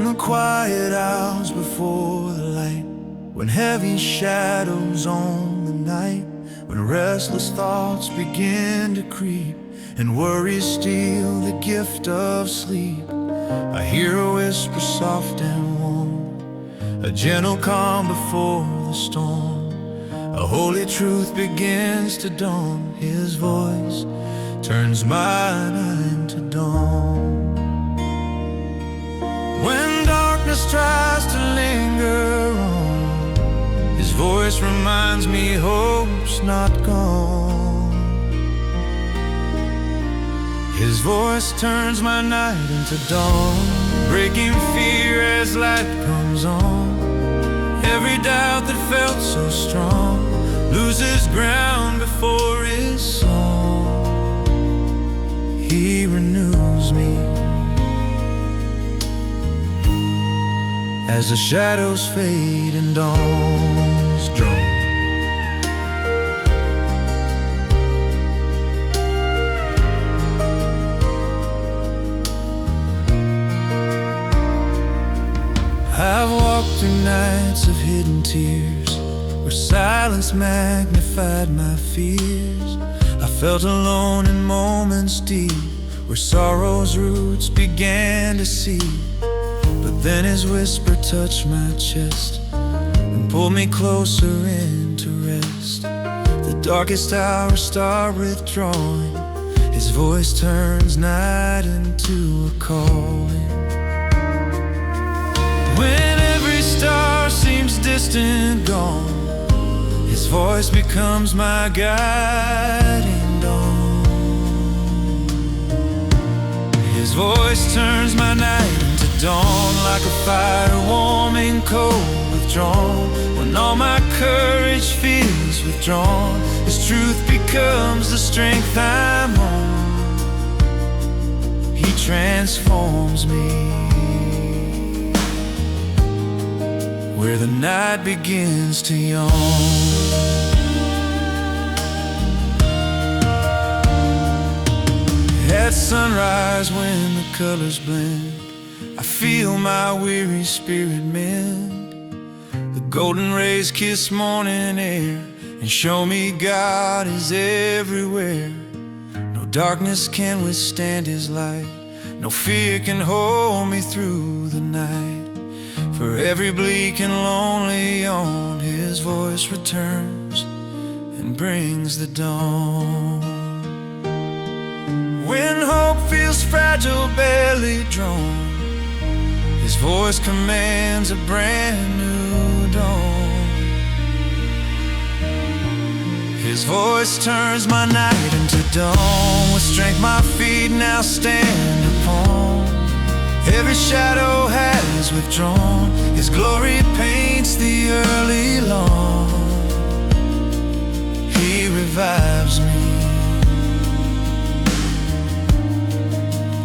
the quiet hours before the light, when heavy shadows on the night, when restless thoughts begin to creep and worries steal the gift of sleep, I hear a whisper soft and warm, a gentle calm before the storm. A holy truth begins to dawn. His voice turns my night to dawn. When darkness tries to linger on, His voice reminds me hope's not gone. His voice turns my night into dawn, breaking fear as light comes on. Every doubt that felt so strong loses ground before His song. He renews me as the shadows fade and dawn's drawn. I've walked through nights of hidden tears, where silence magnified my fears. I felt alone in moments deep, where sorrow's roots began to seed. But then His whisper touched my chest and pulled me closer into rest. The darkest hours start withdrawing. His voice turns night into a calling. When every star seems distant, gone, His voice becomes my guiding dawn. His voice turns my night into dawn, like a fire warming cold withdrawn. When all my courage feels withdrawn, His truth becomes the strength I'm on. He transforms me where the night begins to yawn. At sunrise, when the colors blend, I feel my weary spirit mend. The golden rays kiss morning air and show me God is everywhere. No darkness can withstand His light, no fear can hold me through the night. For every bleak and lonely yawn, His voice returns and brings the dawn. When hope feels fragile, barely drawn, His voice commands a brand new dawn. His voice turns my night into dawn. With strength my feet now stand upon, every shadow has withdrawn. His glory paints the early lawn. He revives me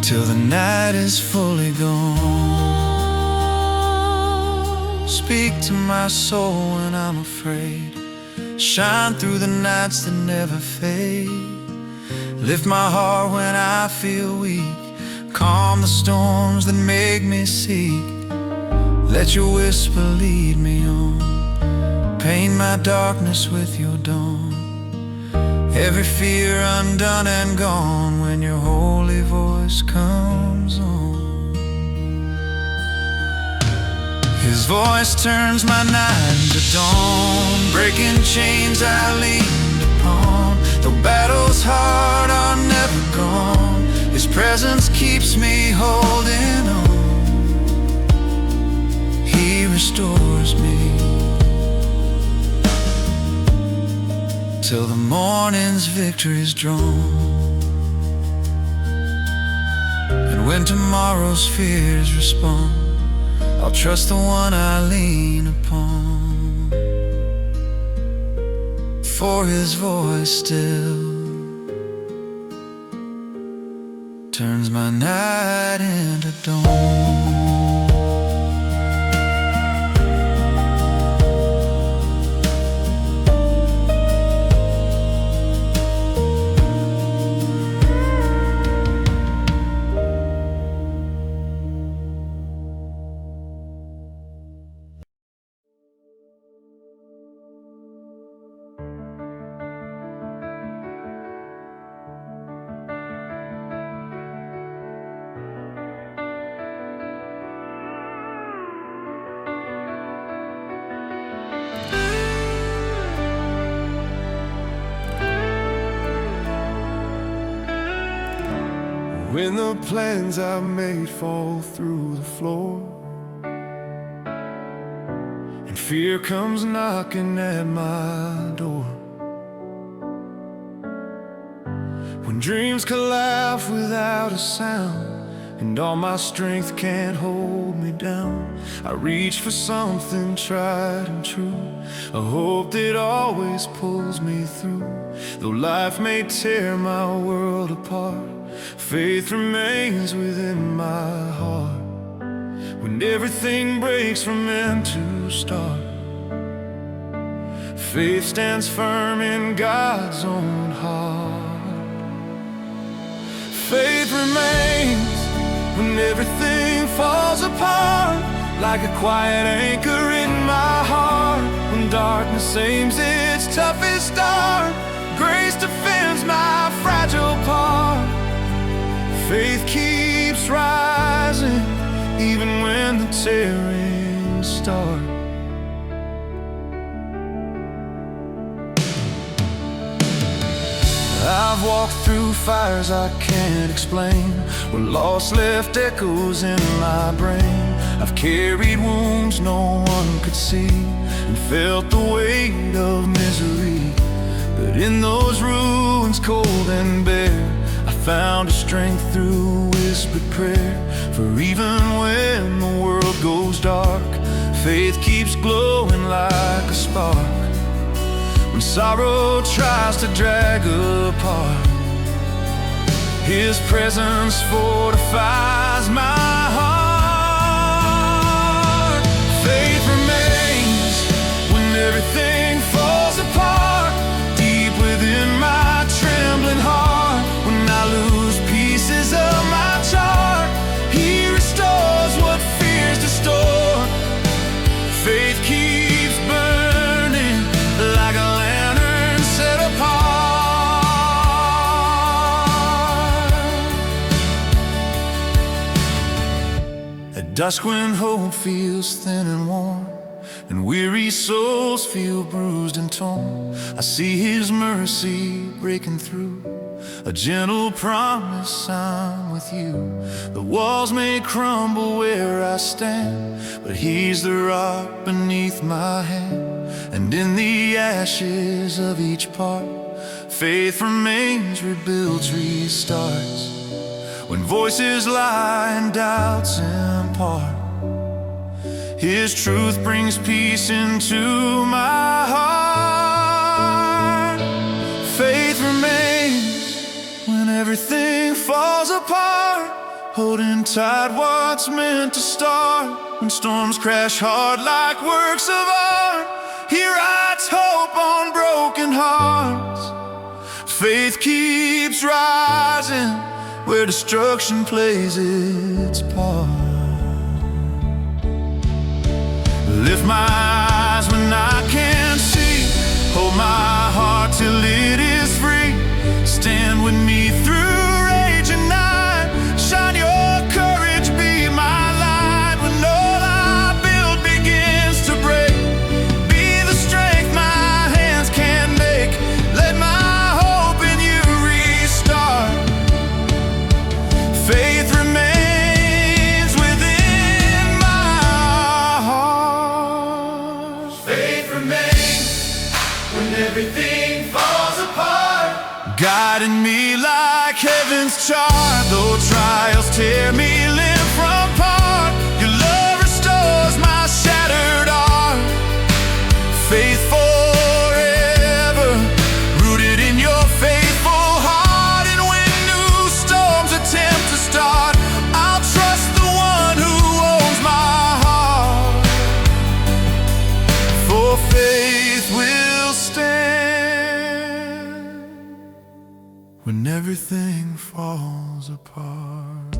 till the night is fully gone. Speak to my soul when I'm afraid, shine through the nights that never fade. Lift my heart when I feel weak, calm the storms that make me seek. Let your whisper lead me on, paint my darkness with your dawn. Every fear undone and gone when your holy voice comes on. His voice turns my night into dawn, breaking chains I leaned upon. Though battles hard are never gone, His presence keeps me holding on. He restores me till the morning's victory's drawn. And when tomorrow's fears respond, I'll trust the one I lean upon. For His voice still turns my night into dawn. when the plans I made fall through the floor, and fear comes knocking at my door. When dreams collapse without a sound, and all my strength can't hold me down, I reach for something tried and true, a hope that always pulls me through. Though life may tear my world apart, faith remains within my heart. When everything breaks from end to start, faith stands firm in God's own heart. Faith remains when everything falls apart, like a quiet anchor in my heart. When darkness aims its toughest dart, grace defends my fragile part. Faith keeps rising even when the tearing starts. I've walked through fires I can't explain, when loss left echoes in my brain. I've carried wounds no one could see, and felt the weight of misery. But in those ruins cold and bare, I found a strength through whispered prayer. For even when the world goes dark, faith keeps glowing like a spark. When sorrow tries to drag apart, His presence fortifies my heart. Faith remains when everything falls apart, deep within my trembling heart. When I lose pieces of my chart, He restores what fears distort. Faith keeps burning like a lantern set apart. At dusk when hope feels thin and worn, and weary souls feel bruised and torn, I see His mercy breaking through, a gentle promise I'm with you. The walls may crumble where I stand, but He's the rock beneath my hand. And in the ashes of each part, faith remains, rebuilds, restarts. When voices lie and doubts impart, His truth brings peace into my heart. Faith remains when everything falls apart, holding tight what's meant to start. When storms crash hard like works of art, He writes hope on broken hearts. Faith keeps rising where destruction plays its part. Lift my eyes when I can't see, hold my heart till it is free. Stand with me through rage and night, shine your courage, be my light. When all I build begins to break, be the strength my hands can make. Let my hope in you restart. Faith remains within my heart. Faith remains when everything falls apart, guiding me like heaven's chart. Though trials tear me limb from part, your love restores my shattered art. Faith forever, rooted in your faithful heart. And when new storms attempt to start, I'll trust the one who owns my heart. For faith will stand when everything falls apart.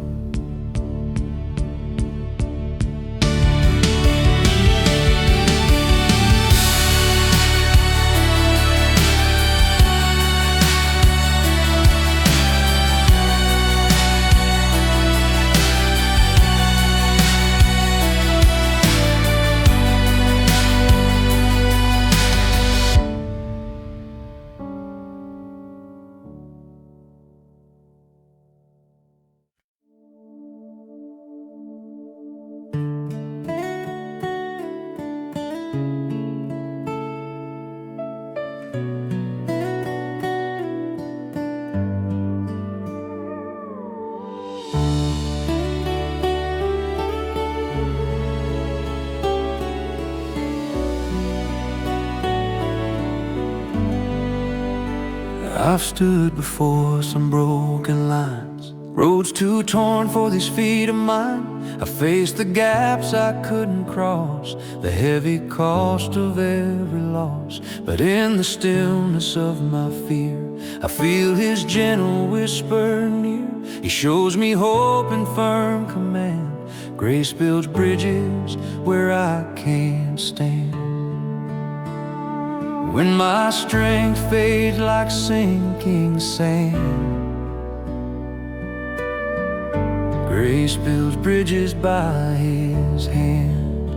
I've stood before some broken lines, roads too torn for these feet of mine. I faced the gaps I couldn't cross, the heavy cost of every loss. But in the stillness of my fear, I feel His gentle whisper near. He shows me hope and firm command. Grace builds bridges where I can't stand. When my strength fades like sinking sand, grace builds bridges by His hand.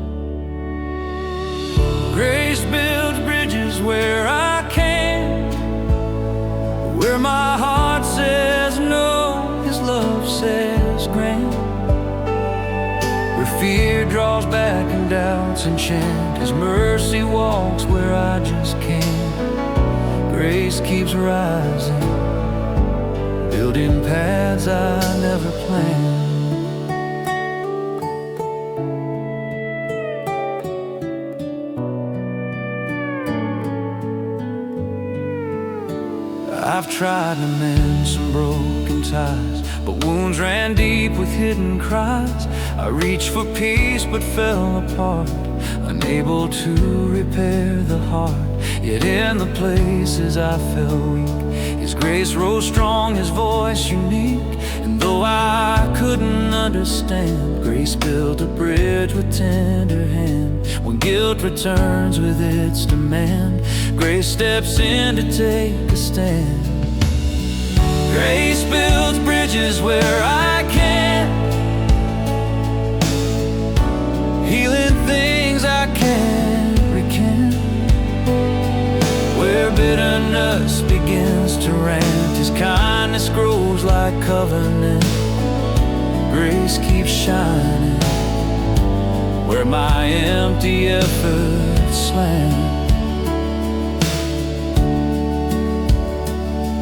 Grace builds bridges where I can't, where my heart says no, His love says grant. Where fear draws back and doubts enchant, His mercy walks where I just can't. Grace keeps rising, building paths I never planned. I've tried to mend some broken ties, but wounds ran deep with hidden cries. I reached for peace but fell apart, unable to repair the heart. Yet in the places I felt weak, His grace rose strong, His voice unique. And though I couldn't understand, grace built a bridge with tender hand. When guilt returns with its demand, grace steps in to take a stand. Grace builds bridges where I can't, healing things I can't recant. Where bitterness begins to rant, His kindness grows like covenant. Grace keeps shining where my empty efforts slant.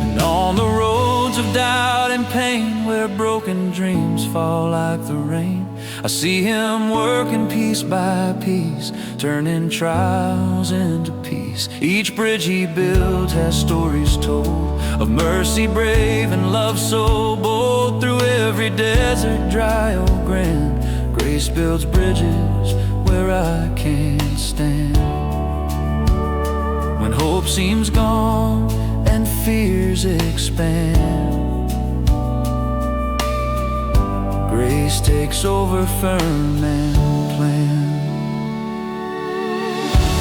And on the roads of doubt and pain, where broken dreams fall like the rain, I see Him working piece by piece, turning trials into peace. Each bridge He builds has stories told of mercy brave and love so bold. Through every desert dry or grand, grace builds bridges where I can't stand. When hope seems gone and fears expand, grace takes over firm and planned.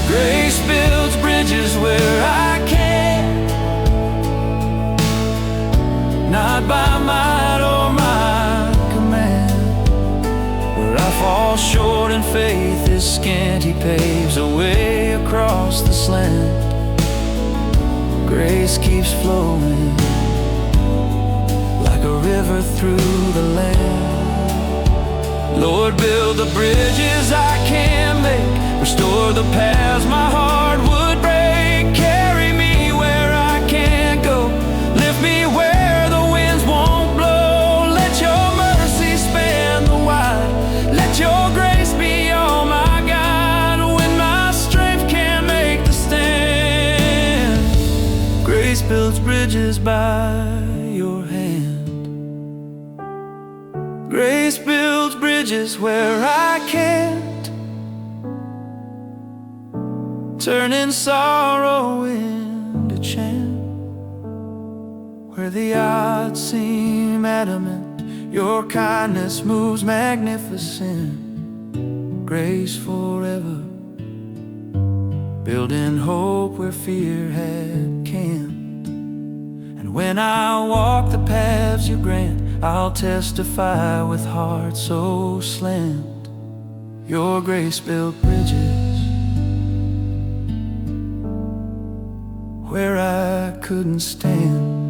Grace builds bridges where I can't, not by might or my command. Where I fall short and faith is scant, He paves a way across the slant. Grace keeps flowing like a river through the land. Lord, build the bridges I can't make, restore the paths my heart would break. Carry me where I can't go, lift me where the winds won't blow. Let your mercy span the wide, let your grace be all my guide. When my strength can't make the stand, grace builds bridges by your hand. Grace builds bridges where I can't, turning sorrow into chant. Where the odds seem adamant, your kindness moves magnificent. Grace forever, building hope where fear had camped. And when I walk the paths you grant, I'll testify with heart so slant. Your grace built bridges where I couldn't stand.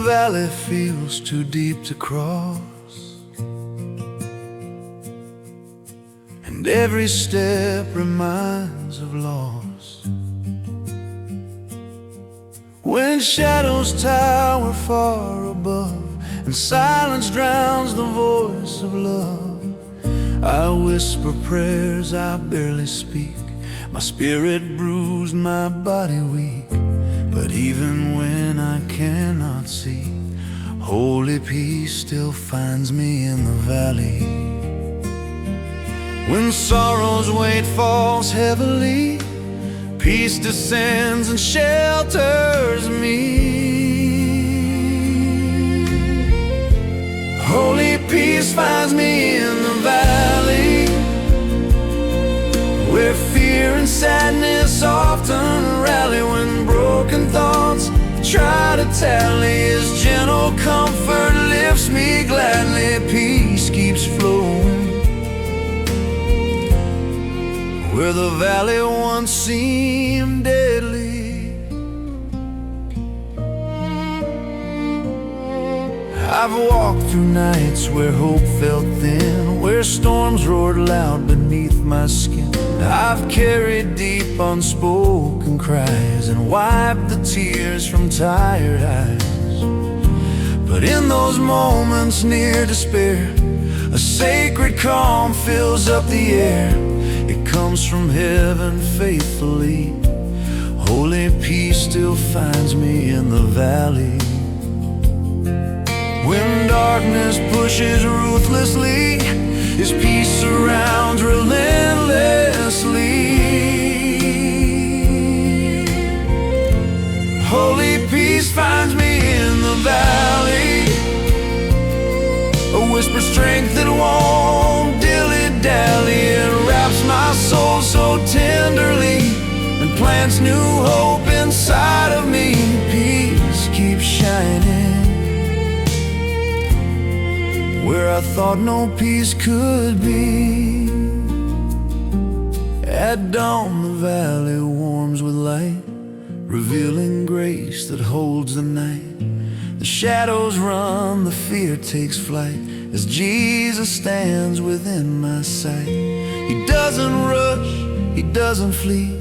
valley feels too deep to cross, and every step reminds of loss. When shadows tower far above and silence drowns the voice of love, I whisper prayers I barely speak, my spirit bruised, my body weak. But even when I cannot see, holy peace still finds me in the valley. When sorrow's weight falls heavily, peace descends and shelters me. Holy peace finds me in the valley, where fear and sadness often rally. When broken thoughts try to tally, His gentle comfort lifts me gladly. Peace keeps flowing where the valley once seemed deadly. I've walked through nights where hope felt thin, where storms roared loud beneath my skin. I've carried deep unspoken cries and wiped the tears from tired eyes. But in those moments near despair, a sacred calm fills up the air. It comes from heaven faithfully. Holy peace still finds me in the valley. When darkness pushes ruthlessly, His peace surrounds relentlessly. Holy peace finds me in the valley, a whisper strength that won't dilly-dally. It wraps my soul so tenderly and plants new hope inside of me. Peace keeps shining where I thought no peace could be. At dawn the valley warms with light, revealing grace that holds the night. The shadows run, the fear takes flight, as Jesus stands within my sight. He doesn't rush, He doesn't flee,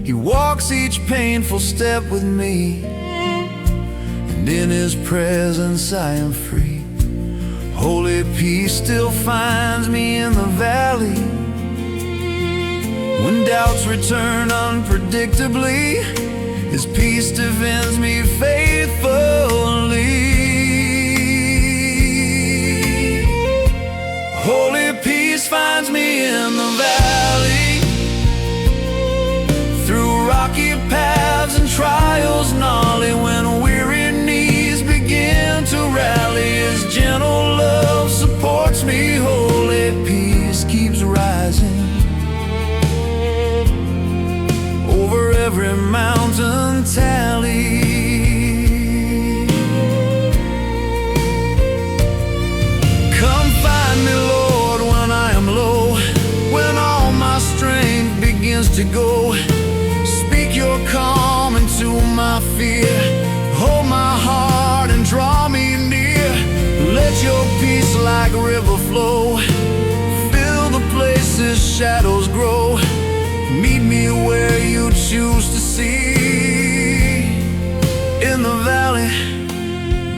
He walks each painful step with me, and in His presence I am free. Holy peace still finds me in the valley. When doubts return unpredictably, His peace defends me faithfully. Holy peace finds me in the valley, through rocky paths and trials gnarly. When weary knees begin to rally, His gentle love supports me. Holy peace keeps rising over every mountain tally. Come find me, Lord, when I am low, when all my strength begins to go. Speak your calm into my fear, hold my heart and draw me near. Let your peace like a river flow, fill the places shadows grow. Meet me where you choose to see, in the valley,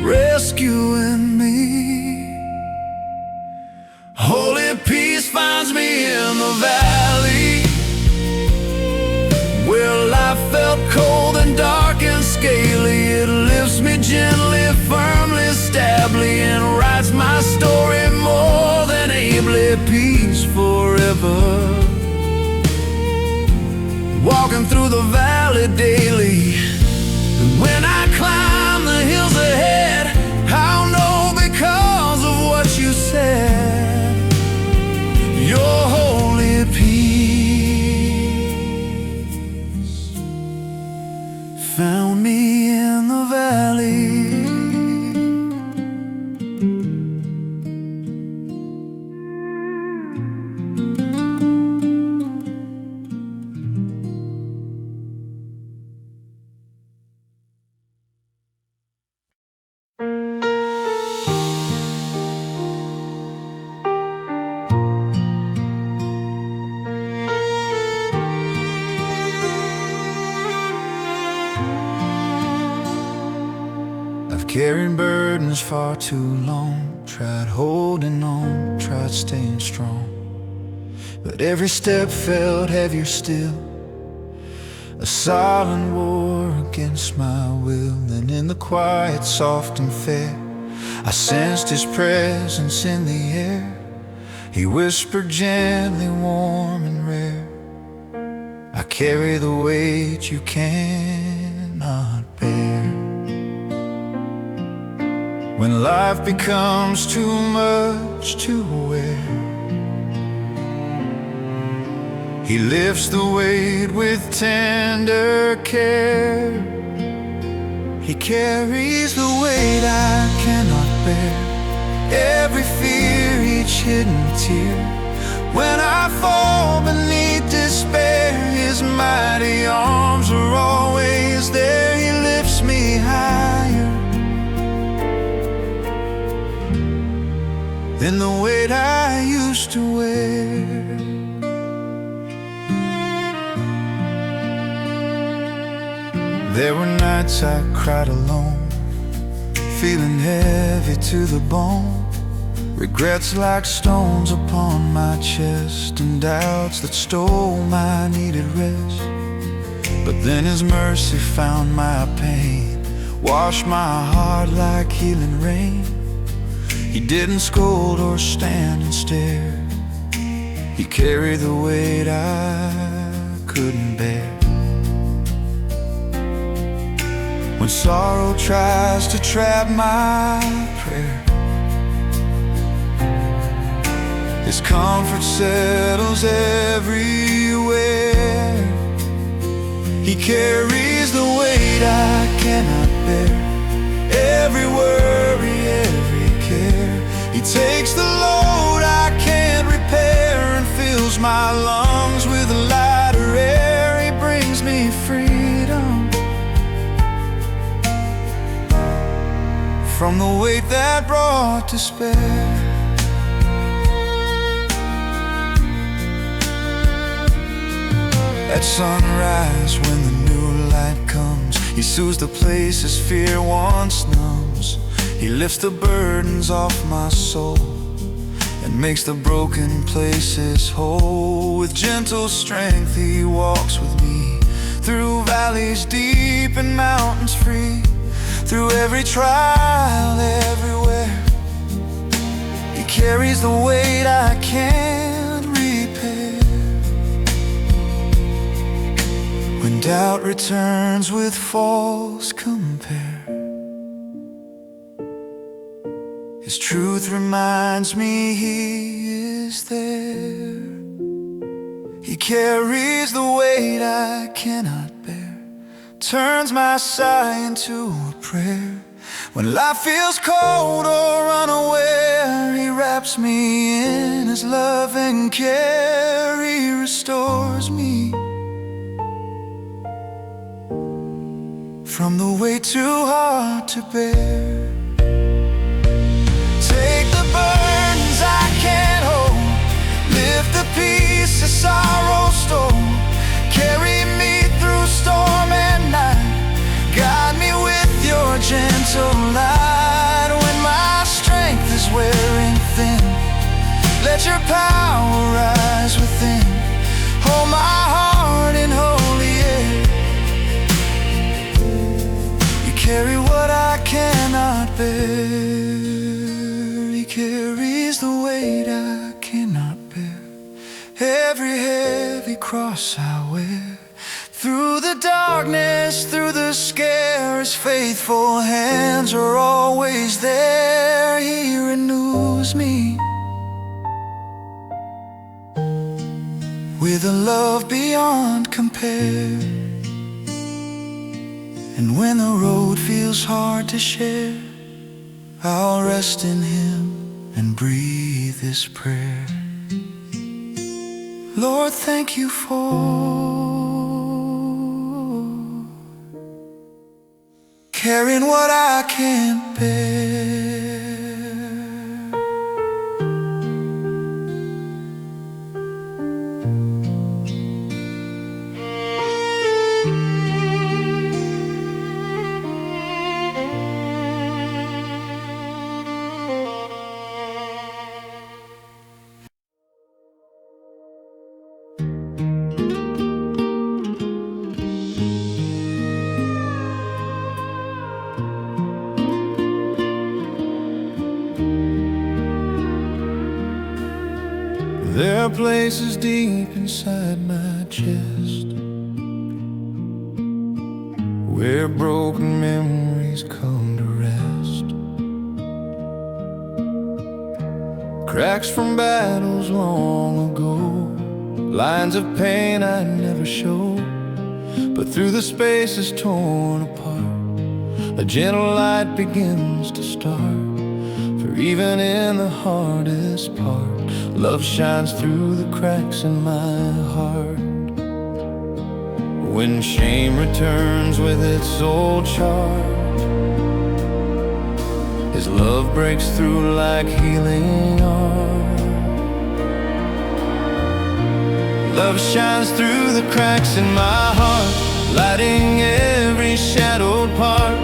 rescuing me. Holy peace finds me in the valley, where life felt cold and dark and scaly. It lifts me gently, firmly, stably, and writes my story more than ably. Peace forever, walking through the valley daily. And when I climb the hills ahead, I'll know because of what you said. Your holy peace found me in the valley. carried burdens far too long, tried holding on, tried staying strong, but every step felt heavier still, a silent war against my will. And in the quiet, soft and fair, I sensed His presence in the air. He whispered gently, warm and rare, I carry the weight you cannot bear. When life becomes too much to wear, He lifts the weight with tender care. He carries the weight I cannot bear, every fear, each hidden tear. When I fall beneath despair, His mighty arms are always there. He lifts me higher than the weight I used to wear. There were nights I cried alone, feeling heavy to the bone, regrets like stones upon my chest, and doubts that stole my needed rest. But then His mercy found my pain, washed my heart like healing rain. He didn't scold or stand and stare, He carried the weight I couldn't bear. When sorrow tries to trap my prayer, His comfort settles everywhere. He carries the weight I cannot bear, every worry, every care. He takes the load I can't repair and fills my lungs with lighter air. He brings me freedom from the weight that brought despair. At sunrise, when the new light comes, He soothes the places fear once numbs. He lifts the burdens off my soul and makes the broken places whole. With gentle strength He walks with me through valleys deep and mountains free, through every trial, everywhere. He carries the weight I can't repair. When doubt returns with false compare, His truth reminds me He is there. He carries the weight I cannot bear, turns my sigh into a prayer. When life feels cold or unaware, He wraps me in His love and care. He restores me from the weight too hard to bear. Take the burdens I can't hold, lift the pieces sorrow stole, carry me through storm and night, guide me with your gentle light. When my strength is wearing thin, let your power rise within. Hold my heart in holy air. You carry what I cannot bear. He carries the weight I cannot bear, every heavy cross I wear. Through the darkness, through the scare, His faithful hands are always there. He renews me with a love beyond compare. And when the road feels hard to share, I'll rest in Him and breathe this prayer. Lord, thank You for carrying what I can't bear. There are places deep inside my chest where broken memories come to rest. Cracks from battles long ago, lines of pain I never showed. But through the spaces torn apart, a gentle light begins to start. For even in the hardest part, love shines through the cracks in my heart. When shame returns with its old charge, His love breaks through like healing art. Love shines through the cracks in my heart, lighting every shadowed part.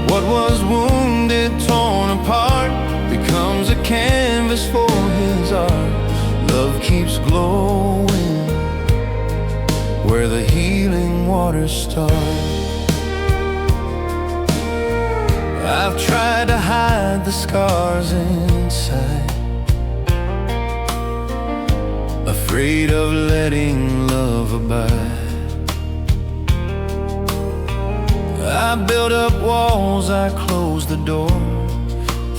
What was wounded, torn apart, becomes a canvas for His art. Love keeps glowing where the healing waters start. I've tried to hide the scars inside, afraid of letting love abide. I built up walls, I closed the door,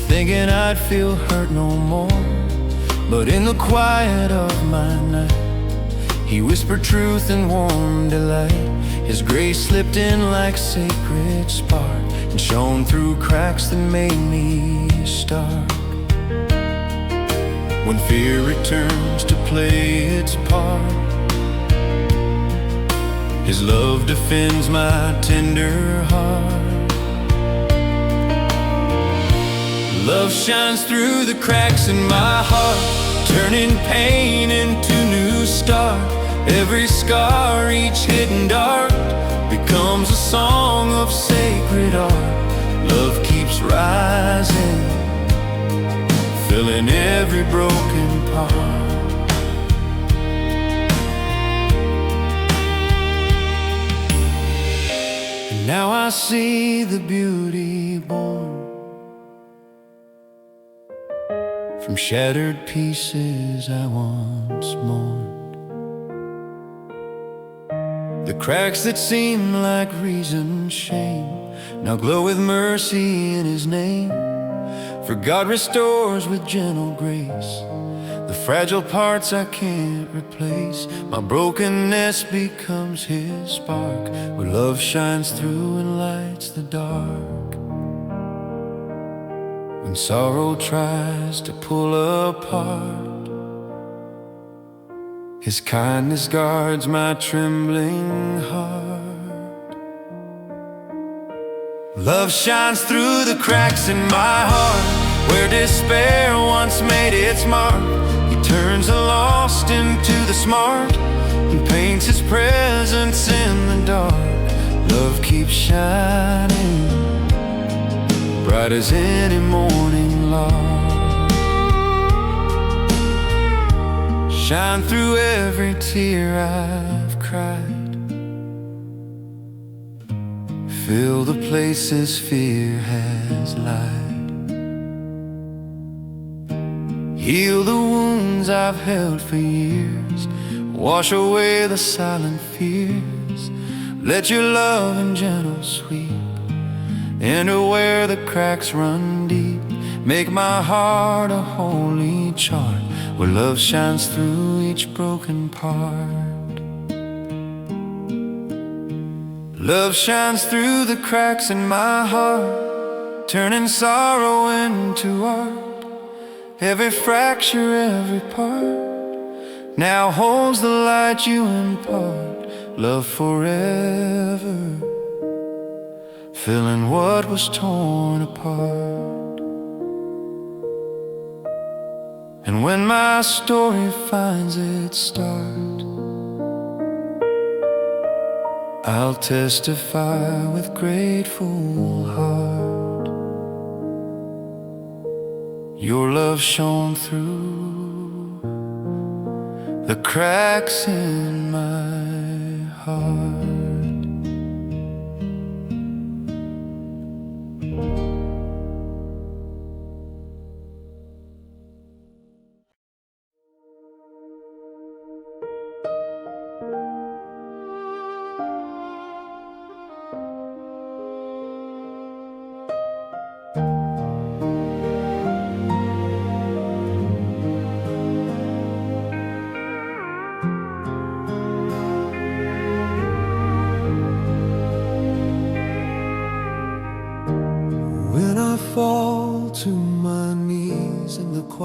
thinking I'd feel hurt no more. But in the quiet of my night, He whispered truth and warm delight. His grace slipped in like sacred spark and shone through cracks that made me stark. When fear returns to play its part, His love defends my tender heart. Love shines through the cracks in my heart, turning pain into new start. Every scar, each hidden dart, becomes a song of sacred art. Love keeps rising, filling every broken part. And now I see the beauty born from shattered pieces I once mourned. The cracks that seem like reasoned shame now glow with mercy in His name. For God restores with gentle grace the fragile parts I can't replace. My brokenness becomes His spark, where love shines through and lights the dark. When sorrow tries to pull apart, His kindness guards my trembling heart. Love shines through the cracks in my heart, where despair once made its mark. He turns the lost into the smart and paints His presence in the dark. Love keeps shining, bright as any morning lark. Shine through every tear I've cried, fill the places fear has lied. Heal the wounds I've held for years, wash away the silent fears. Let your love and gentle sweep into where the cracks run deep. Make my heart a holy chart, where love shines through each broken part. Love shines through the cracks in my heart, turning sorrow into art. Every fracture, every part, now holds the light you impart. Love forever, filling what was torn apart. And when my story finds its start, I'll testify with grateful heart. Your love shone through the cracks in my heart.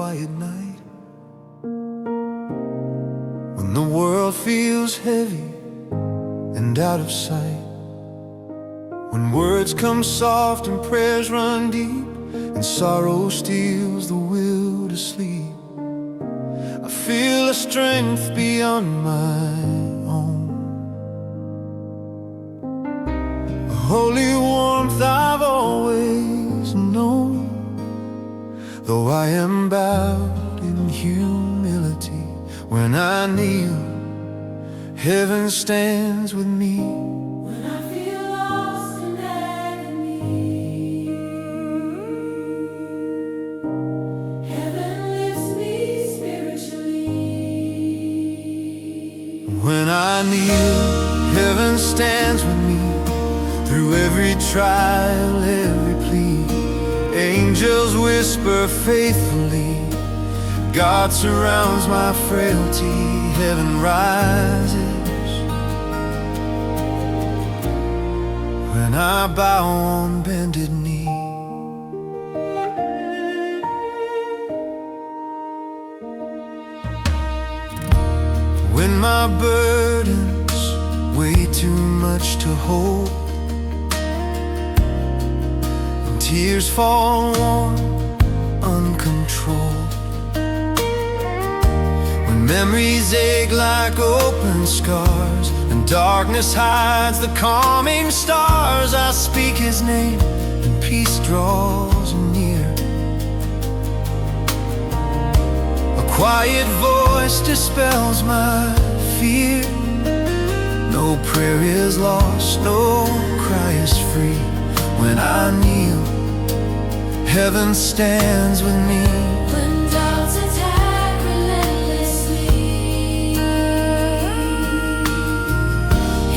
quiet night, when the world feels heavy and out of sight, when words come soft and prayers run deep, and sorrow steals the will to sleep, I feel a strength beyond my own, a holy warmth I've always known. Though I am bowed in humility, when I kneel, heaven stands with me. When I feel lost in agony, heaven lifts me spiritually. When I kneel, heaven stands with me. Through every trial, every plea, angels whisper faithfully. God surrounds my frailty, heaven rises when I bow on bended knee. When my burden's way too much to hold, and tears fall warm, uncontrolled, when memories ache like open scars, and darkness hides the calming stars, I speak His name and peace draws near. A quiet voice dispels my fear. No prayer is lost, no cry is free. When I kneel, heaven stands with me. When doubts attack relentlessly,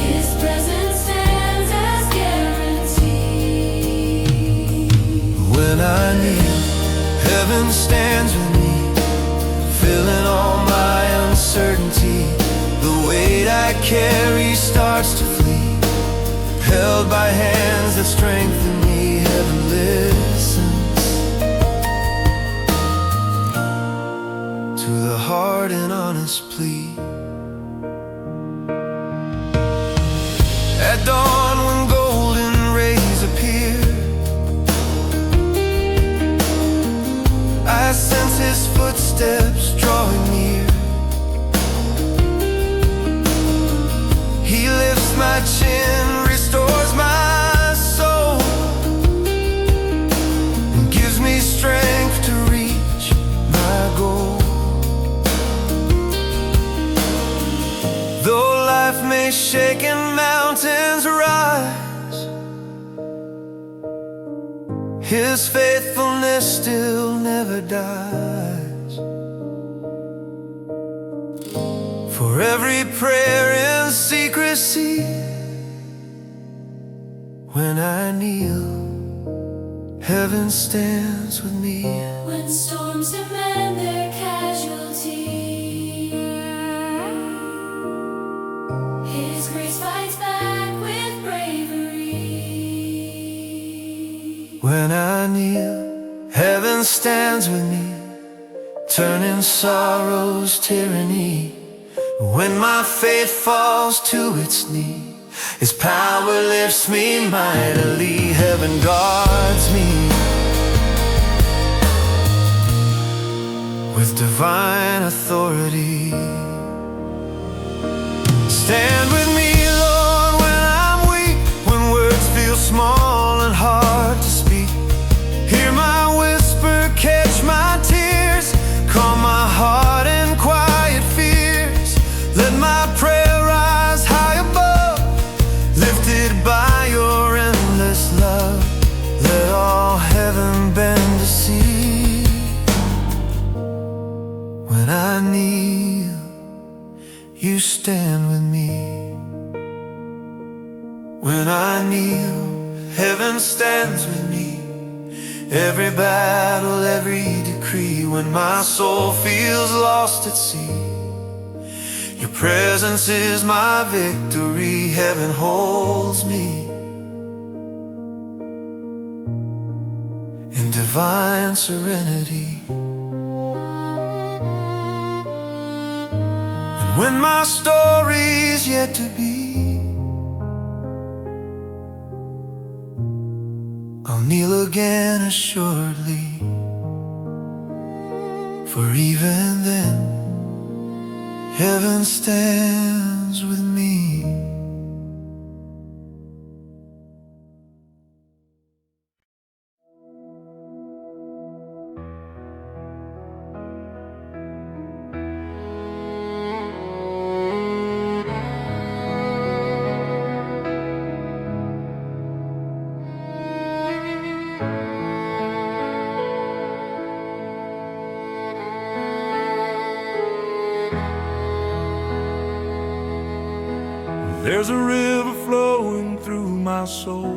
His presence stands as guarantee. When I kneel, heaven stands with me, filling all my uncertainty. The weight I carry starts to flee, held by hands that strengthen me. Heaven listens to the heart and honest plea. At dawn, when golden rays appear, I sense His footsteps drawing near. He lifts my chin, restores my soul, and gives me strength to reach my goal. Though life may shake and mountains rise, His faithfulness still never dies. For every prayer in secrecy, when I kneel, heaven stands with me. When storms demand their casualty, His grace fights back with bravery. When I kneel, heaven stands with me, turning sorrow's tyranny. When my faith falls to its knee, His power lifts me mightily. Heaven guards me with divine authority. Stand with me, Lord, when I'm weak, when words feel small and hard to speak. Hear my whisper, catch my tears, calm my heart and quiet fears. Let my prayer rise high above, lifted by Your endless love. Let all heaven bend to see. When I kneel, You stand with me. When I kneel, heaven stands with me. Every battle, every decree. When my soul feels lost at sea, Your presence is my victory. Heaven holds me in divine serenity. When my story's yet to be, I'll kneel again assuredly, for even then heaven stands with me. There's a river flowing through my soul,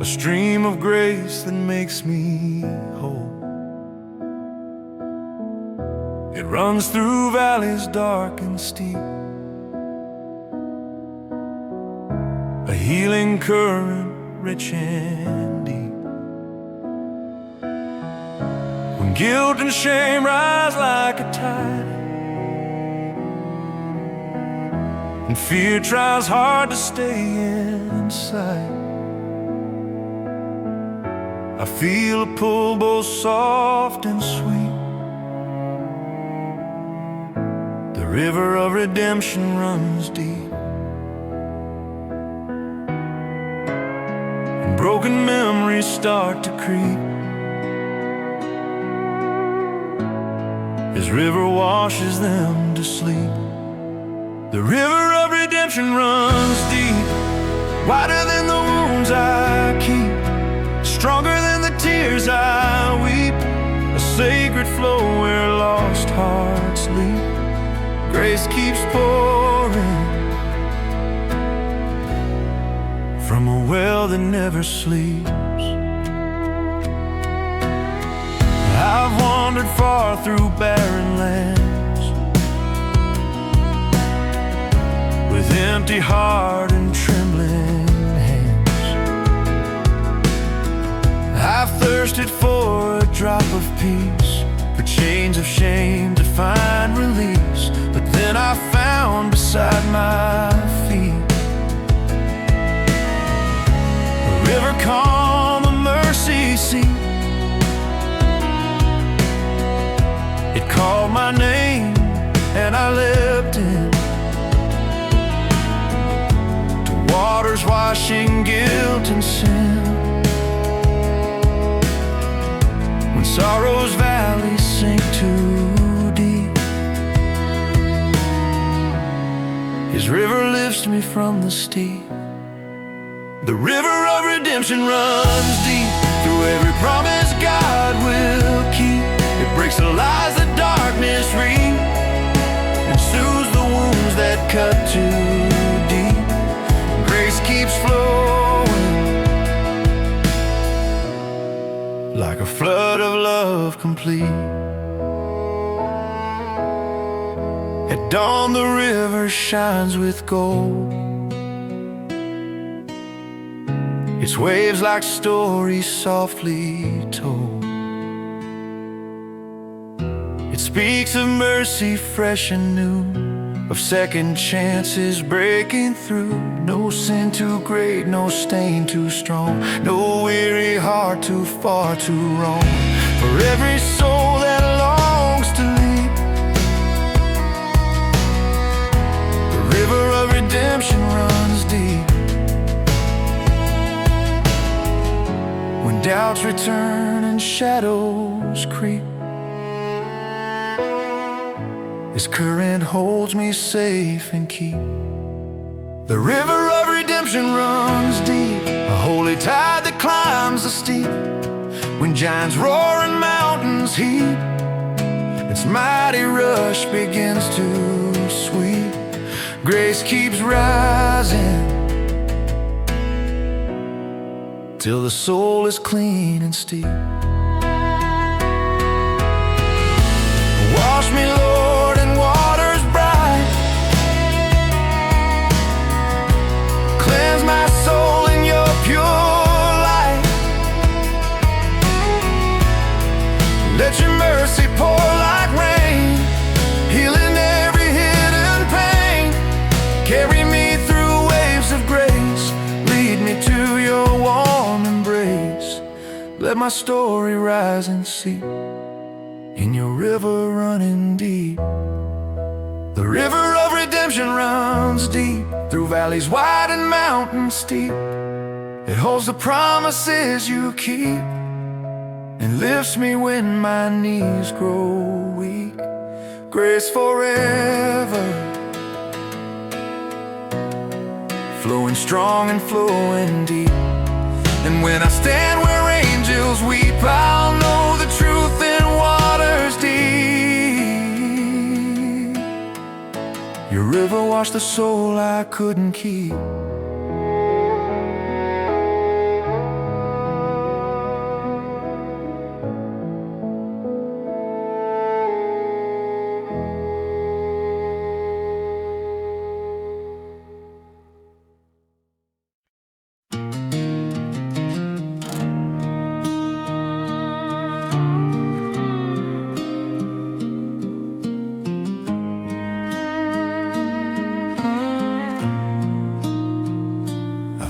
a stream of grace that makes me whole. It runs through valleys dark and steep, a healing current rich and deep. When guilt and shame rise like a tide, and fear tries hard to stay inside, I feel a pull both soft and sweet. The river of redemption runs deep, and broken memories start to creep. His river washes them to sleep. The river of redemption runs deep, wider than the wounds I keep, stronger than the tears I weep, a sacred flow where lost hearts leap. Grace keeps pouring from a well that never sleeps. I've wandered far through barren lands, with empty heart and trembling hands. I've thirsted for a drop of peace, for chains of shame to find release. But then I found beside my feet a river calm, a mercy seat. It called my name and I leapt in, waters washing guilt and sin. When sorrow's valleys sink too deep, His river lifts me from the steep. The river of redemption runs deep, through every promise God will keep. It breaks the lies that darkness reap, and soothes the wounds that cut too deep. Grace keeps flowing like a flood of love complete. At dawn the river shines with gold, its waves like stories softly told. It speaks of mercy fresh and new, of second chances breaking through. No sin too great, no stain too strong, no weary heart too far to roam. For every soul that longs to leap, the river of redemption runs deep. When doubts return and shadows creep, His current holds me safe and keep. The river of redemption runs deep, a holy tide that climbs the steep. When giants roar and mountains heap, its mighty rush begins to sweep. Grace keeps rising till the soul is clean and steep. Wash me, Lord, in waters bright, cleanse my soul in your pure light. Let your mercy pour like rain Let my story rise and seep in your river running deep. The river of redemption runs deep through valleys wide and mountains steep. It holds the promises you keep and lifts me when my knees grow weak. Grace forever, flowing strong and flowing deep. And when I stand where angels weep, I'll know the truth in waters deep. Your river washed the soul I couldn't keep.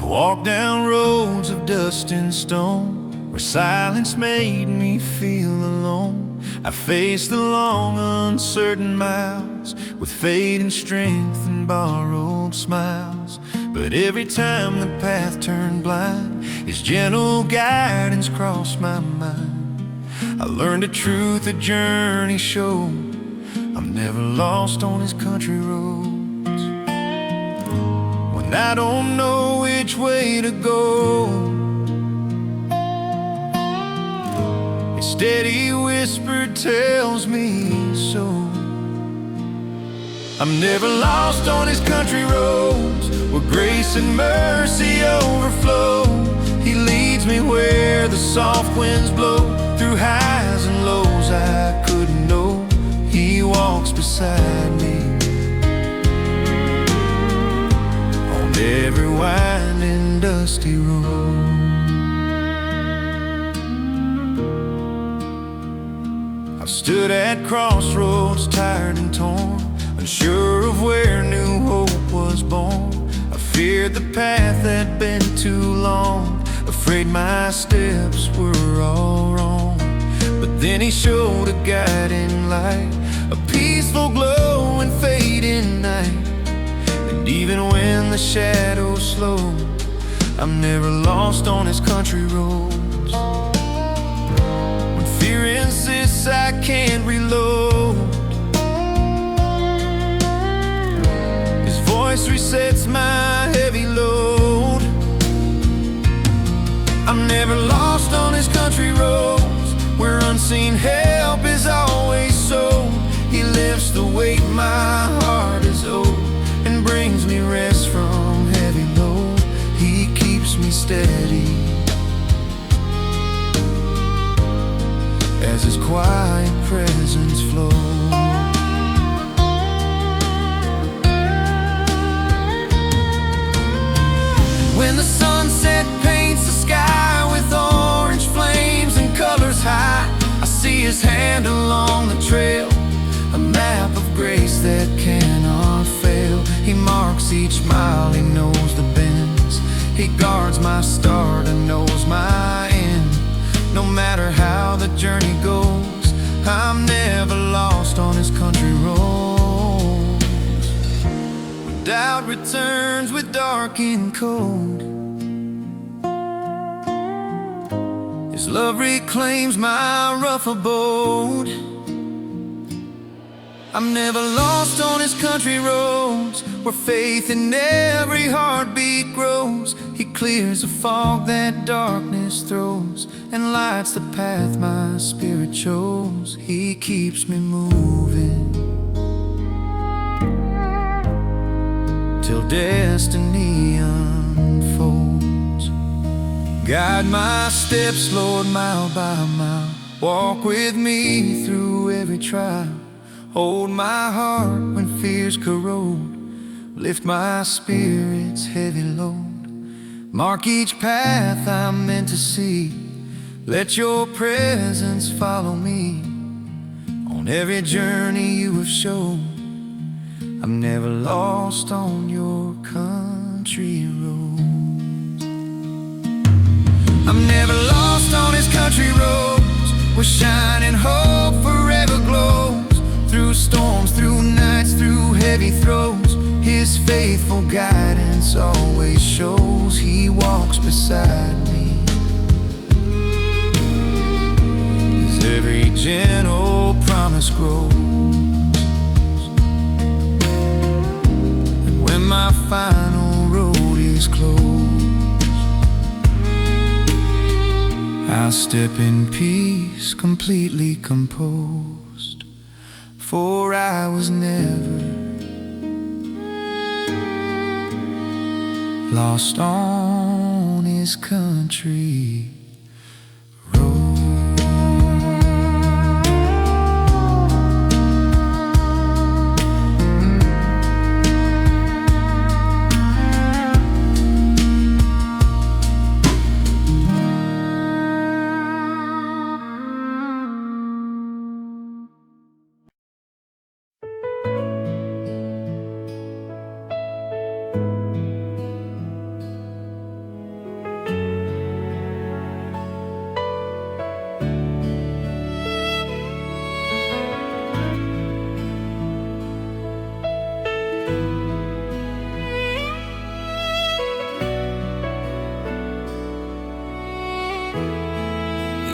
Walked down roads of dust and stone, where silence made me feel alone. I faced the long uncertain miles with fading strength and borrowed smiles. But every time the path turned blind, His gentle guidance crossed my mind. I learned a truth a journey showed: I'm never lost on His country roads. When I don't know which way to go, a steady whisper tells me so. I'm never lost on His country roads, where grace and mercy overflow. He leads me where the soft winds blow, through highs and lows I couldn't know. He walks beside me every winding, dusty road. I've stood at crossroads, tired and torn, unsure of where new hope was born. I feared the path had been too long, afraid my steps were all wrong. But then He showed a guiding light, a peaceful glow in fading night. And even when the shadows slow, I'm never lost on His country roads. When fear insists I can't reload, His voice resets my heavy load. I'm never lost on His country roads, where unseen help is always so. He lifts the weight my heart is owed, and brings me rest from heavy load. He keeps me steady as His quiet presence flows. When the sunset paints the sky with orange flames and colors high, I see His hand along the trail, a map of grace that cannot fail. He marks each mile, He knows the bends. He guards my start and knows my end. No matter how the journey goes, I'm never lost on His country roads. When doubt returns with dark and cold, His love reclaims my rough abode. I'm never lost on His country roads, where faith in every heartbeat grows. He clears the fog that darkness throws, and lights the path my spirit chose. He keeps me moving till destiny unfolds. Guide my steps, Lord, mile by mile. Walk with me through every trial. Hold my heart when fears corrode. Lift my spirit's heavy load. Mark each path I'm meant to see. Let your presence follow me on every journey you have shown. I'm never lost on your country road. I'm never lost on his country roads, where shining hope forever glows. Through storms, through nights, through heavy throes, his faithful guidance always shows. He walks beside me as every gentle promise grows. And when my final road is closed, I'll step in peace, completely composed. For I was never lost on his country road.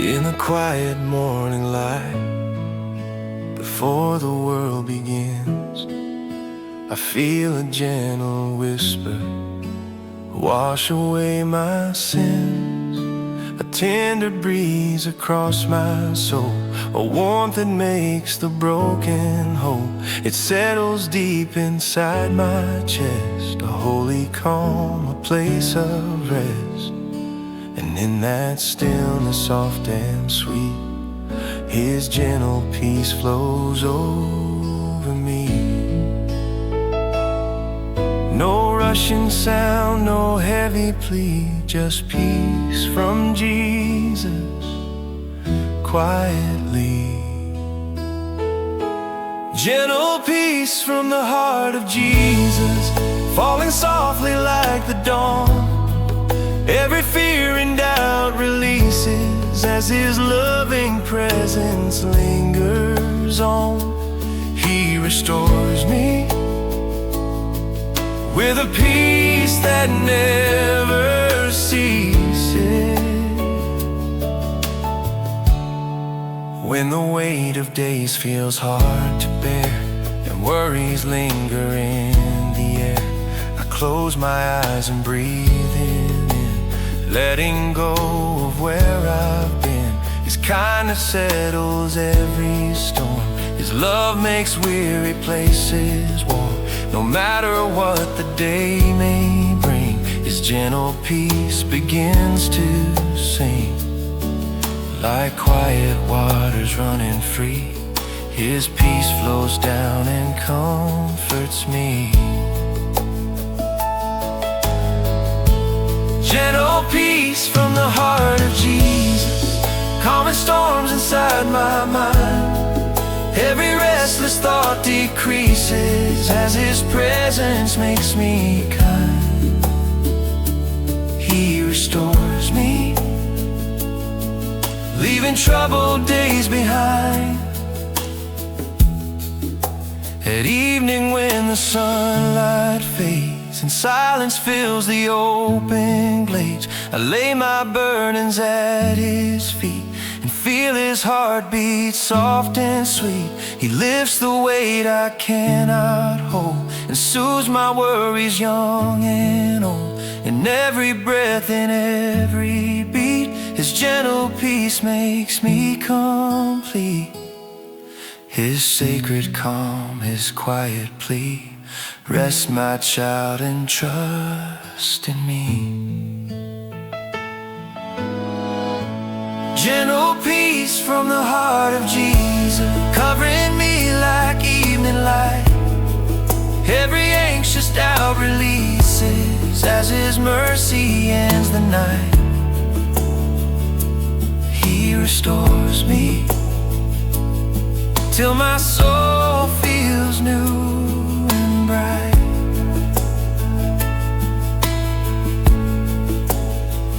In the quiet morning light, before the world begins, I feel a gentle whisper wash away my sins. A tender breeze across my soul, a warmth that makes the broken whole. It settles deep inside my chest, a holy calm, a place of rest. And in that stillness soft and sweet, his gentle peace flows over me. No rushing sound, no heavy plea, just peace from Jesus, quietly. Gentle peace from the heart of Jesus, falling softly like the dawn. Every fear and doubt releases as his loving presence lingers on. He restores me with a peace that never ceases. When the weight of days feels hard to bear and worries linger in the air, I close my eyes and breathe in, letting go of where I've been. His kindness settles every storm, his love makes weary places warm. No matter what the day may bring, his gentle peace begins to sing. Like quiet waters running free, his peace flows down and comforts me. Gentle peace from the heart of Jesus, calming storms inside my mind. Every restless thought decreases as his presence makes me kind. He restores me, leaving troubled days behind. At evening when the sunlight fades and silence fills the open glades, I lay my burdens at his feet and feel his heartbeat soft and sweet. He lifts the weight I cannot hold and soothes my worries young and old. In every breath, in every beat, his gentle peace makes me complete. His sacred calm, his quiet plea, rest my child and trust in me. Gentle peace from the heart of Jesus, covering me like evening light. Every anxious doubt releases as his mercy ends the night. He restores me till my soul feels new and bright.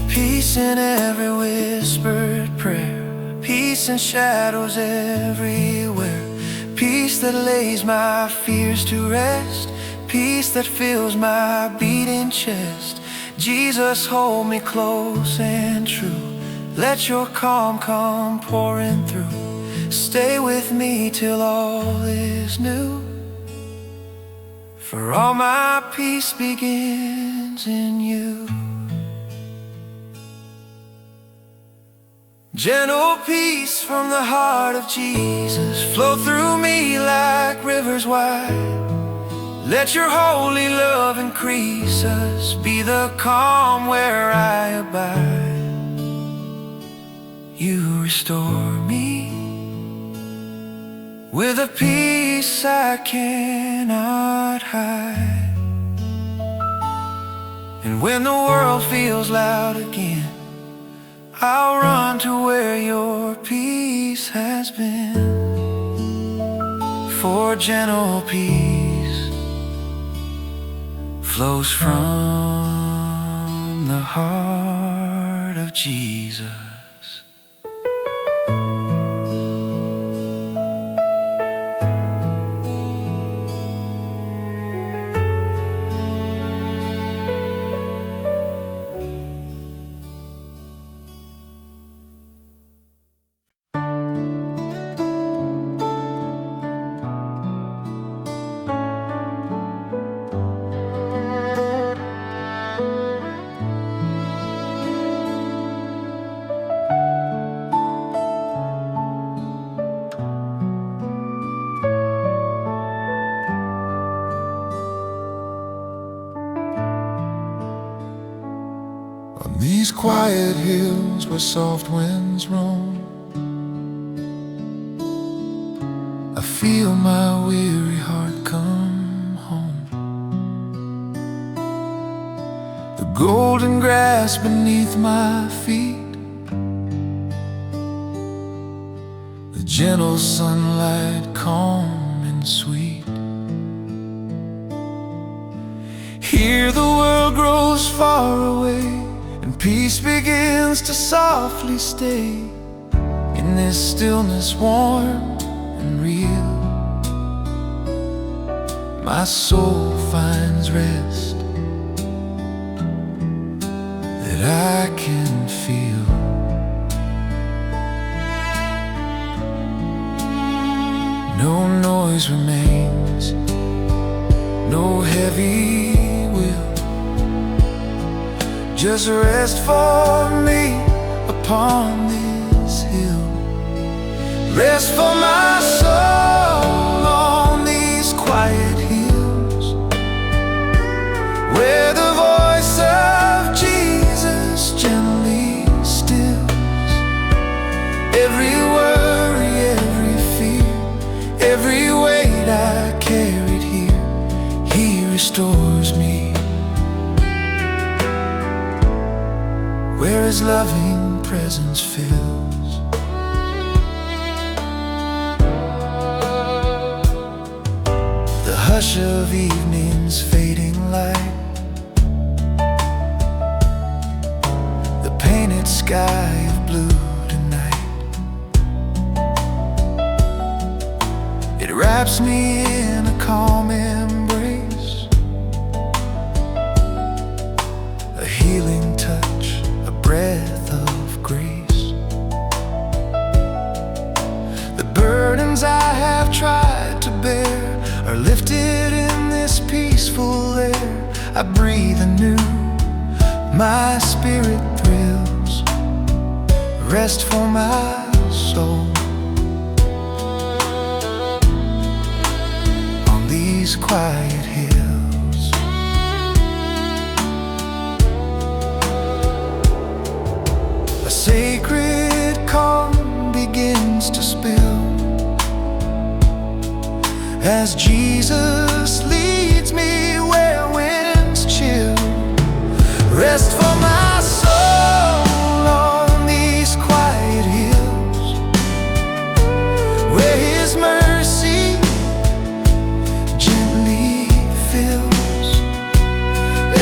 Peace Peace in every whispered prayer, peace in shadows everywhere, peace that lays my fears to rest, peace that fills my beating chest. Jesus, hold me close and true. Let your calm come pouring through. Stay with me till all is new. For all my peace begins in you. Gentle peace from the heart of Jesus, flow through me like rivers wide. Let your holy love increase us, be the calm where I abide. You restore me with a peace I cannot hide. And when the world feels loud again, I'll run to where your peace has been. For gentle peace flows from the heart of Jesus. On these quiet hills where soft winds roam, I feel my weary heart come home. The golden grass beneath my feet, the gentle sunlight calm and sweet. Here the world grows far away, and peace begins to softly stay in this stillness warm and real. My soul finds rest that I can feel. No noise remains, no heavy will, just rest for me upon this hill. Rest for my soul on these quiet hills, where the voice of Jesus gently stills every worry, every fear, every weight I carried here. He restores me where His loving presence fills. The hush of evening's fading light, the painted sky of blue tonight, it wraps me in a calm embrace, a healing touch, a breath of grace. The burdens I have tried to bear are lifted in this peaceful air. I breathe anew, my spirit thrills, rest for my soul on these quiet hills. A sacred calm begins to spill as Jesus leads me where winds chill. Rest for my soul on these quiet hills, where His mercy gently fills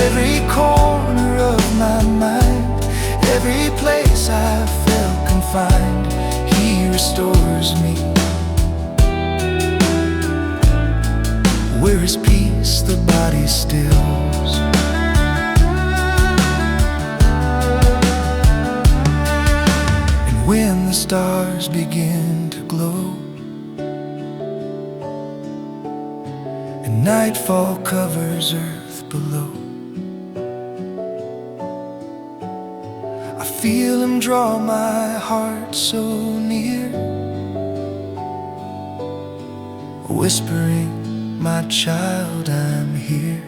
every corner of my mind, every worry stills. And when the stars begin to glow and nightfall covers earth below, I feel him draw my heart so near, whispering, "My child, I'm here."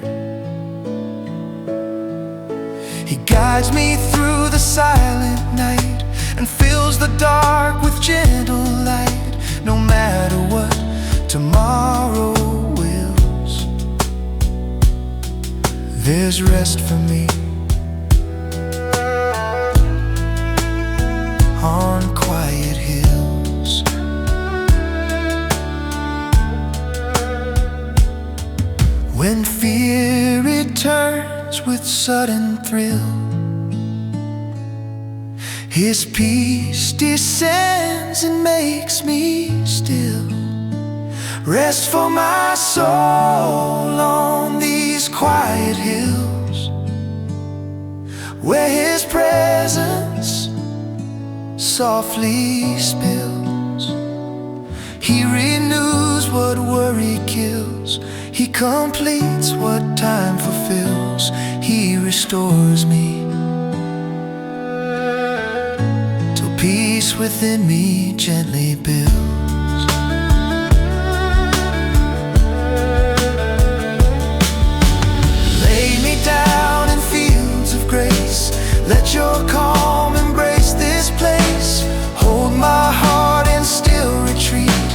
He guides me through the silent night and fills the dark with gentle light. No matter what tomorrow wills, there's rest for me on quiet hills. When fear returns with sudden thrill, His peace descends and makes me still. Rest for my soul on these quiet hills, where His presence softly spills. He renews what worry kills. He completes what time fulfills. He restores me till peace within me gently builds. Lay me down in fields of grace. Let your calm embrace this place. Hold my heart in still retreat.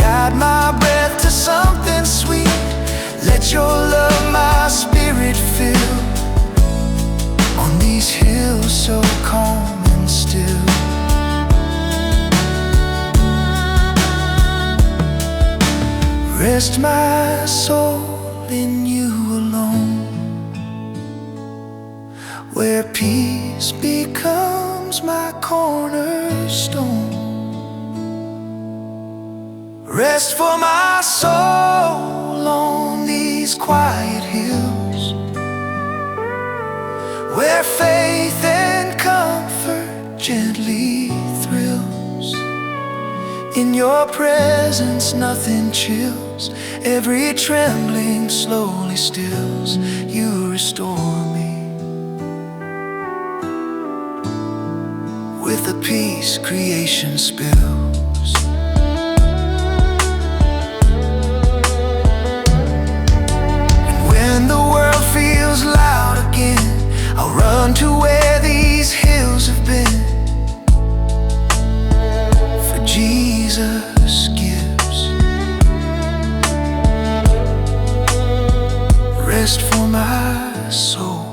Guide my breath to something sweet. Let your love my spirit fill on these hills so calm and still. Rest my soul in you alone, where peace becomes my cornerstone. Rest for my soul on these quiet hills, where faith and comfort gently thrills. In your presence nothing chills. Every trembling slowly stills. You restore me with the peace creation spills. And when the world feels loud again, I'll run to where these hills have been. For Jesus gives rest for my soul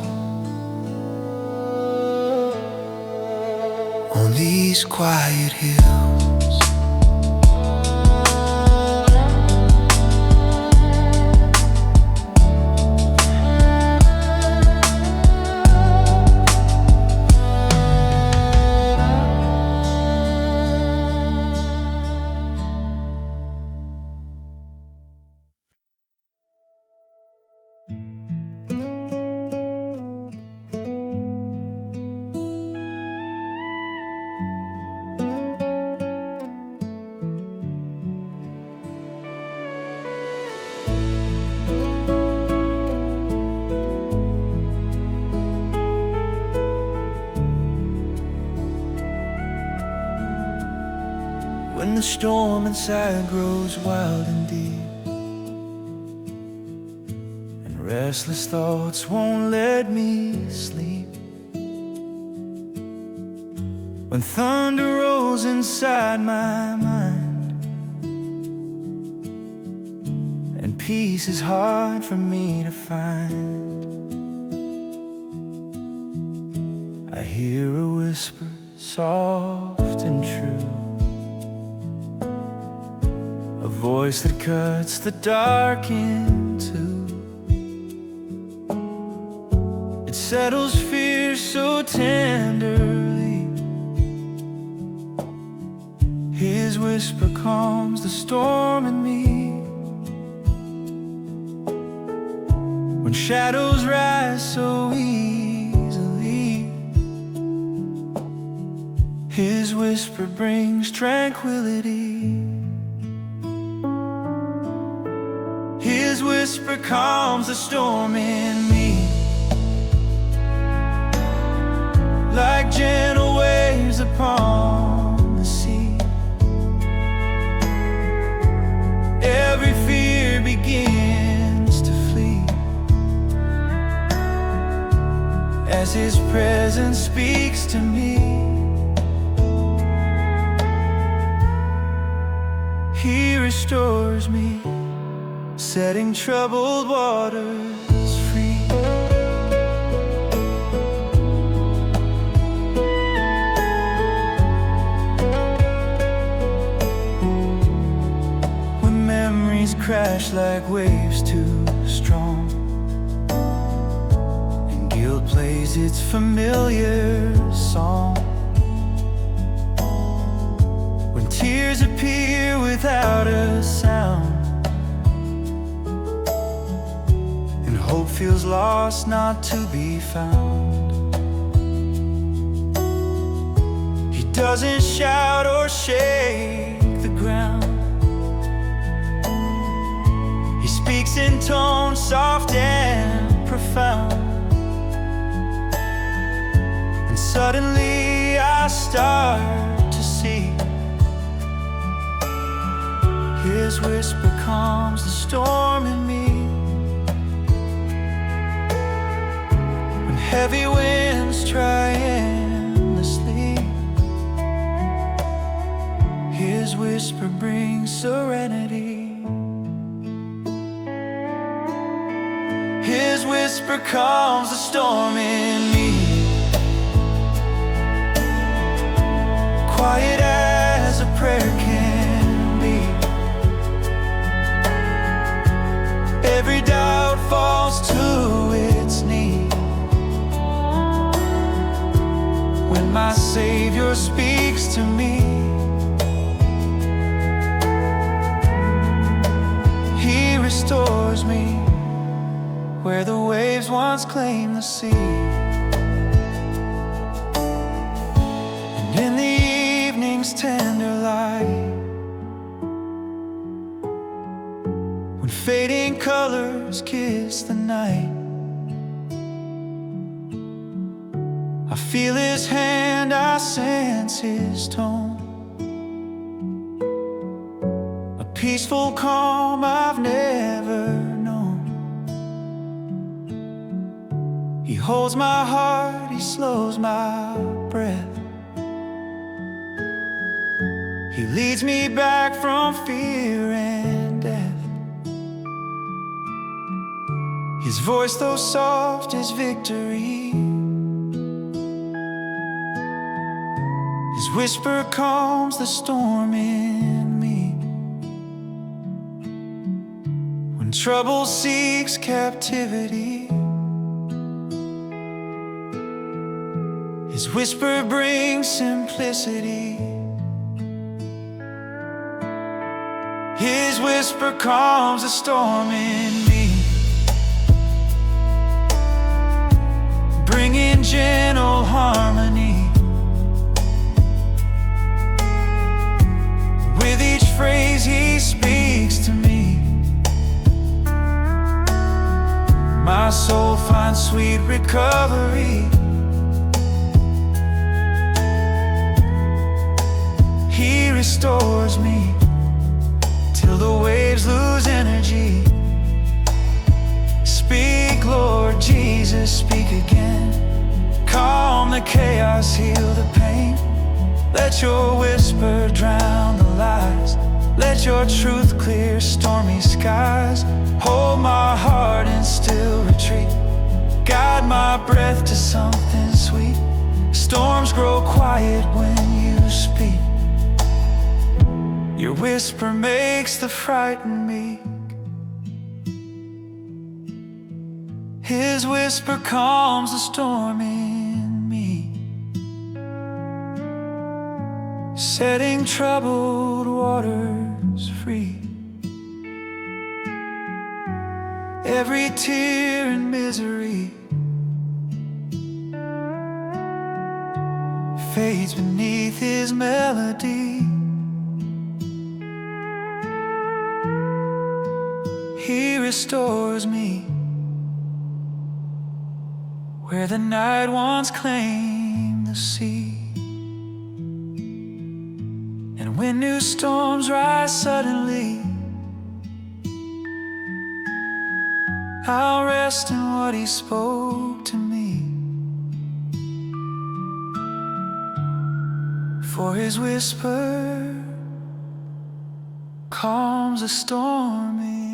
on these quiet hills. When the storm inside grows wild and deep, and restless thoughts won't let me sleep, when thunder rolls inside my mind, and peace is hard for me to find, I hear a whisper soft and true, a voice that cuts the dark in two. It settles fear so tenderly. His whisper calms the storm in me. when shadows rise so easily. His whisper brings tranquility. His whisper calms the storm in me, like gentle waves upon the sea. Every fear begins to flee as His presence speaks to me. He restores me, setting troubled waters free. When memories crash like waves too strong, and guilt plays its familiar song, when tears appear without a sound, hope feels lost, not to be found. He doesn't shout or shake the ground. He speaks in tones soft and profound. And suddenly I start to see His whisper calms the storm in me. Heavy winds try endlessly, His whisper brings serenity. His whisper calms the storm in me, quiet as a prayer can be. Every doubt falls to its knees when my Savior speaks to me. He restores me where the waves once claimed the sea. And in the evening's tender light, when fading colors kiss the night, I feel His hand, I sense His tone, a peaceful calm I've never known. He holds my heart, He slows my breath. He leads me back from fear and death. His voice, though soft, is victory. His whisper calms the storm in me. When trouble seeks captivity, His whisper brings simplicity. His whisper calms the storm in me, bringing gentle harmony. With each phrase He speaks to me, my soul finds sweet recovery. He restores me till the waves lose energy. Speak, Lord Jesus, speak again. Calm the chaos, heal the pain. Let your whisper drown the lies. Let your truth clear stormy skies. Hold my heart in still retreat. Guide my breath to something sweet. Storms grow quiet when you speak. Your whisper makes the frightened meek. His whisper calms the storm in me, setting troubled waters free. every tear and misery fades beneath his melody. He restores me where the night once claimed the sea. And when new storms rise suddenly, I'll rest in what he spoke to me. For his whisper calms a stormy